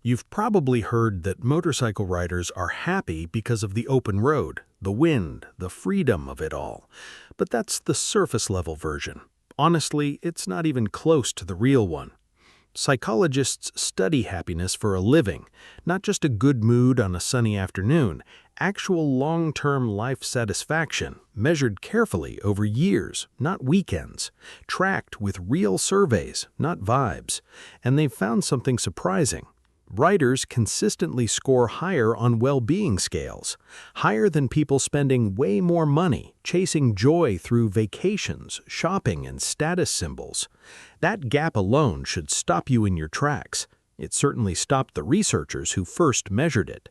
You've probably heard that motorcycle riders are happy because of the open road, the wind, the freedom of it all. But that's the surface-level version. Honestly, it's not even close to the real one. Psychologists study happiness for a living, not just a good mood on a sunny afternoon, actual long-term life satisfaction, measured carefully over years, not weekends, tracked with real surveys, not vibes. And they've found something surprising. Writers consistently score higher on well-being scales, higher than people spending way more money chasing joy through vacations, shopping, and status symbols. That gap alone should stop you in your tracks. It certainly stopped the researchers who first measured it.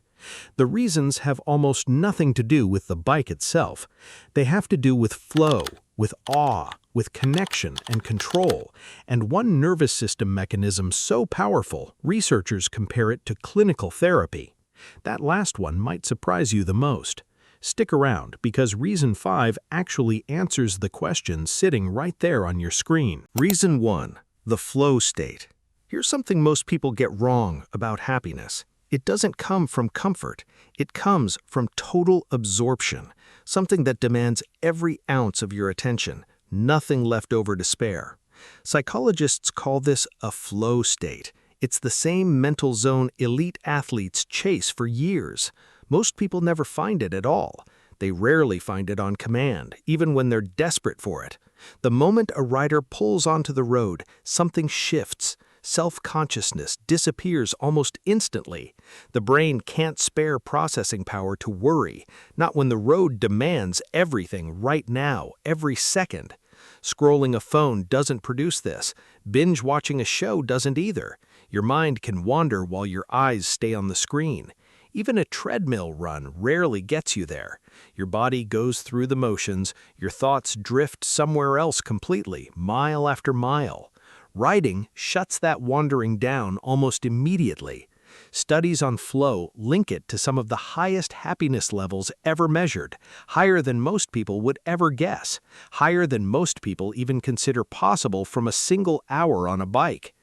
The reasons have almost nothing to do with the bike itself. They have to do with flow, with awe, with connection and control, and one nervous system mechanism so powerful, researchers compare it to clinical therapy. That last one might surprise you the most. Stick around, because Reason 5 actually answers the question sitting right there on your screen. Reason 1. The flow state. Here's something most people get wrong about happiness. It doesn't come from comfort. It comes from total absorption, something that demands every ounce of your attention, nothing left over to spare. Psychologists call this a flow state. It's the same mental zone elite athletes chase for years. Most people never find it at all. They rarely find it on command, even when they're desperate for it. The moment a rider pulls onto the road, something shifts. Self-consciousness disappears almost instantly. The brain can't spare processing power to worry, not when the road demands everything right now, every second. Scrolling a phone doesn't produce this. Binge watching a show doesn't either. Your mind can wander while your eyes stay on the screen. Even a treadmill run rarely gets you there. Your body goes through the motions, your thoughts drift somewhere else completely, mile after mile. Riding shuts that wandering down almost immediately. Studies on flow link it to some of the highest happiness levels ever measured, higher than most people would ever guess, higher than most people even consider possible from a single hour on a bike.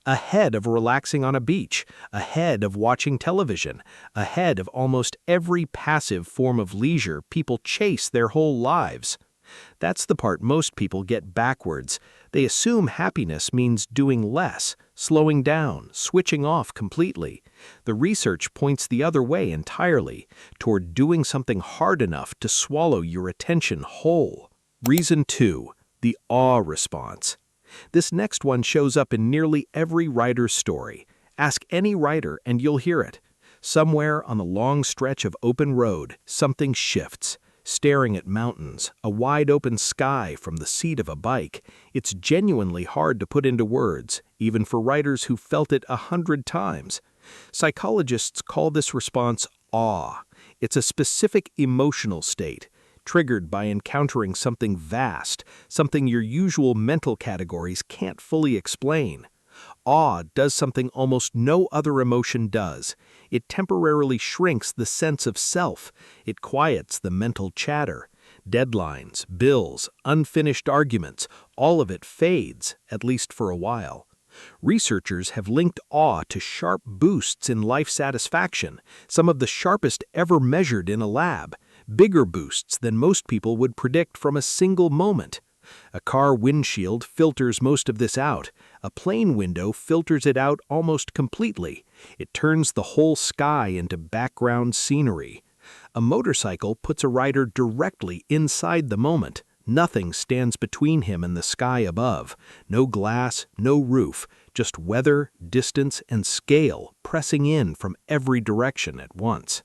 Ahead of relaxing on a beach, ahead of watching television, ahead of almost every passive form of leisure people chase their whole lives. That's the part most people get backwards. They assume happiness means doing less, slowing down, switching off completely. The research points the other way entirely, toward doing something hard enough to swallow your attention whole. Reason 2. The awe response. This next one shows up in nearly every rider's story. Ask any rider and you'll hear it. Somewhere on the long stretch of open road, something shifts. Staring at mountains, a wide-open sky from the seat of a bike, it's genuinely hard to put into words, even for riders who felt it 100 times. Psychologists call this response awe. It's a specific emotional state, triggered by encountering something vast, something your usual mental categories can't fully explain. Awe does something almost no other emotion does. It temporarily shrinks the sense of self. It quiets the mental chatter. Deadlines, bills, unfinished arguments, all of it fades, at least for a while. Researchers have linked awe to sharp boosts in life satisfaction, some of the sharpest ever measured in a lab, bigger boosts than most people would predict from a single moment. A car windshield filters most of this out. A plane window filters it out almost completely. It turns the whole sky into background scenery. A motorcycle puts a rider directly inside the moment. Nothing stands between him and the sky above. No glass, no roof, just weather, distance, and scale pressing in from every direction at once.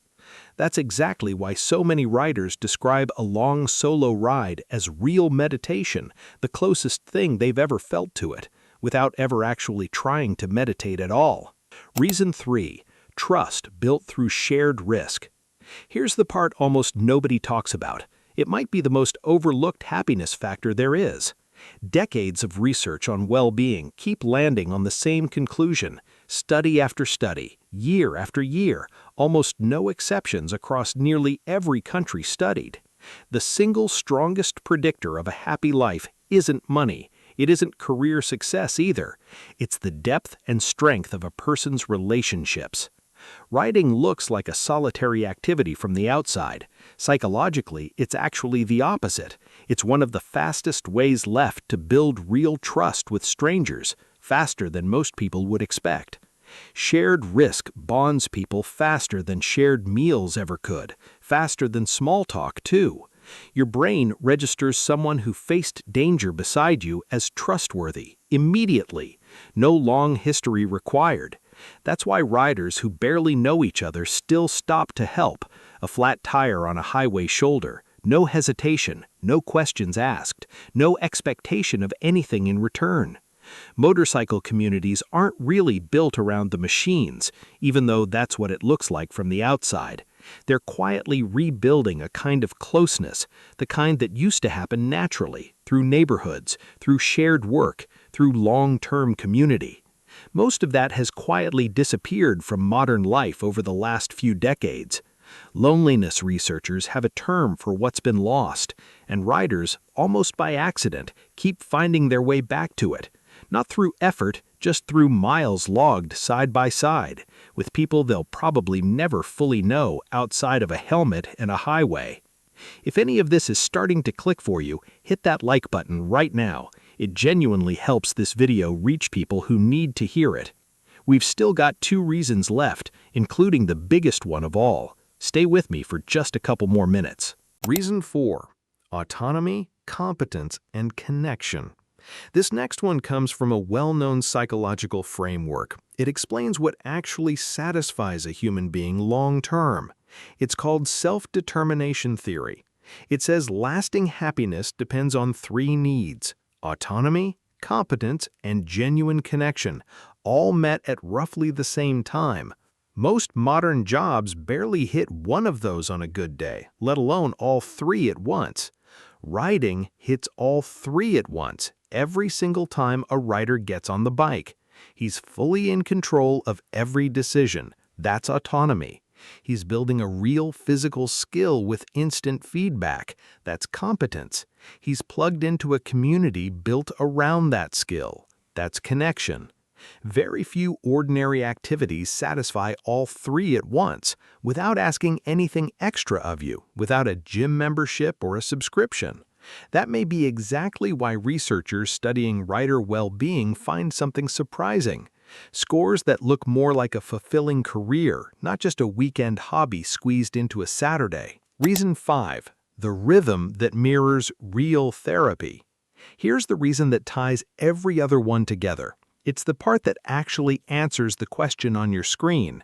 That's exactly why so many riders describe a long solo ride as real meditation, the closest thing they've ever felt to it, without ever actually trying to meditate at all. Reason 3. Trust built through shared risk. Here's the part almost nobody talks about. It might be the most overlooked happiness factor there is. Decades of research on well-being keep landing on the same conclusion. Study after study, year after year, almost no exceptions across nearly every country studied. The single strongest predictor of a happy life isn't money, It isn't career success either. It's the depth and strength of a person's relationships. Riding looks like a solitary activity from the outside. Psychologically, it's actually the opposite. It's one of the fastest ways left to build real trust with strangers, faster than most people would expect. Shared risk bonds people faster than shared meals ever could, faster than small talk, too. Your brain registers someone who faced danger beside you as trustworthy, immediately. No long history required. That's why riders who barely know each other still stop to help. A flat tire on a highway shoulder. No hesitation, no questions asked, no expectation of anything in return. Motorcycle communities aren't really built around the machines, even though that's what it looks like from the outside. They're quietly rebuilding a kind of closeness, the kind that used to happen naturally, through neighborhoods, through shared work, through long-term community. Most of that has quietly disappeared from modern life over the last few decades. Loneliness researchers have a term for what's been lost, and riders, almost by accident, keep finding their way back to it. Not through effort, just through miles logged side by side, with people they'll probably never fully know outside of a helmet and a highway. If any of this is starting to click for you, hit that like button right now. It genuinely helps this video reach people who need to hear it. We've still got 2 reasons left, including the biggest one of all. Stay with me for just a couple more minutes. Reason 4. Autonomy, competence, and connection. This next one comes from a well-known psychological framework. It explains what actually satisfies a human being long-term. It's called self-determination theory. It says lasting happiness depends on 3 needs: autonomy, competence, and genuine connection, all met at roughly the same time. Most modern jobs barely hit one of those on a good day, let alone all 3 at once. Riding hits all 3 at once every single time a rider gets on the bike. He's fully in control of every decision. That's autonomy. He's building a real physical skill with instant feedback. That's competence. He's plugged into a community built around that skill. That's connection. Very few ordinary activities satisfy all 3 at once without asking anything extra of you, without a gym membership or a subscription. That may be exactly why researchers studying rider well-being find something surprising. Scores that look more like a fulfilling career, not just a weekend hobby squeezed into a Saturday. Reason 5. The rhythm that mirrors real therapy. Here's the reason that ties every other one together. It's the part that actually answers the question on your screen.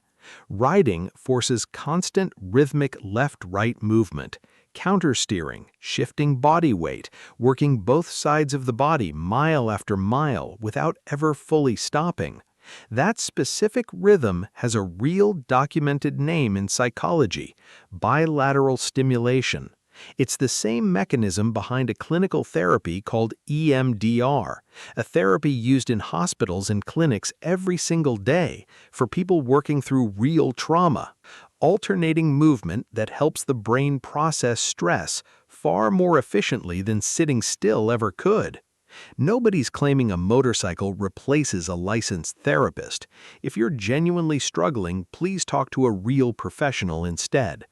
Riding forces constant rhythmic left-right movement, countersteering, shifting body weight, working both sides of the body mile after mile without ever fully stopping. That specific rhythm has a real documented name in psychology: bilateral stimulation. It's the same mechanism behind a clinical therapy called EMDR, a therapy used in hospitals and clinics every single day for people working through real trauma. Alternating movement that helps the brain process stress far more efficiently than sitting still ever could. Nobody's claiming a motorcycle replaces a licensed therapist. If you're genuinely struggling, please talk to a real professional instead.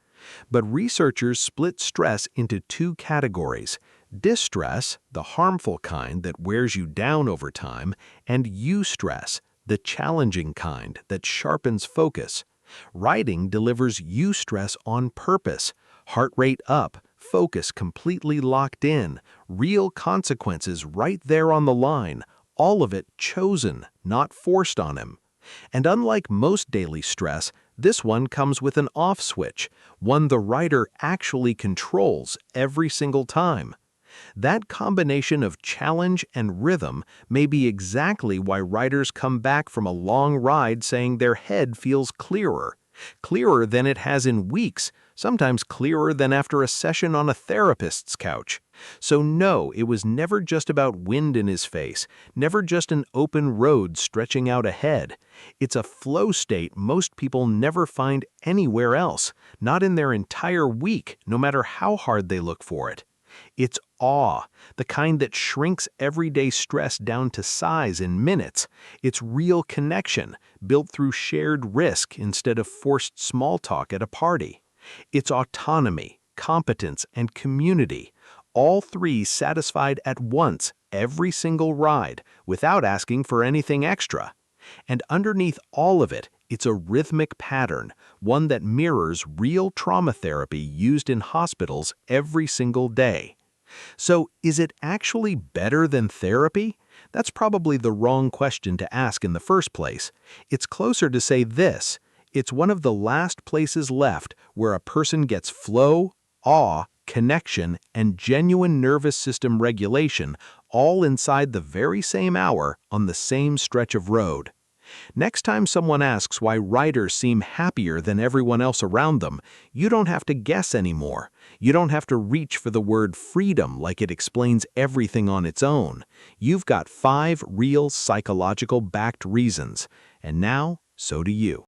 But researchers split stress into 2 categories: distress, the harmful kind that wears you down over time, and eustress, the challenging kind that sharpens focus. Riding delivers eustress on purpose: heart rate up, focus completely locked in, real consequences right there on the line, all of it chosen, not forced on him. And unlike most daily stress, this one comes with an off switch, one the rider actually controls every single time. That combination of challenge and rhythm may be exactly why riders come back from a long ride saying their head feels clearer. Clearer than it has in weeks, sometimes clearer than after a session on a therapist's couch. So no, it was never just about wind in his face, never just an open road stretching out ahead. It's a flow state most people never find anywhere else, not in their entire week, no matter how hard they look for it. It's awe, the kind that shrinks everyday stress down to size in minutes. It's real connection, built through shared risk instead of forced small talk at a party. It's autonomy, competence, and community, all three satisfied at once every single ride without asking for anything extra. And underneath all of it, it's a rhythmic pattern, one that mirrors real trauma therapy used in hospitals every single day. So, is it actually better than therapy? That's probably the wrong question to ask in the first place. It's closer to say this: it's one of the last places left where a person gets flow, awe, connection, and genuine nervous system regulation all inside the very same hour on the same stretch of road. Next time someone asks why riders seem happier than everyone else around them, you don't have to guess anymore. You don't have to reach for the word freedom like it explains everything on its own. You've got 5 real psychological backed reasons, and now so do you.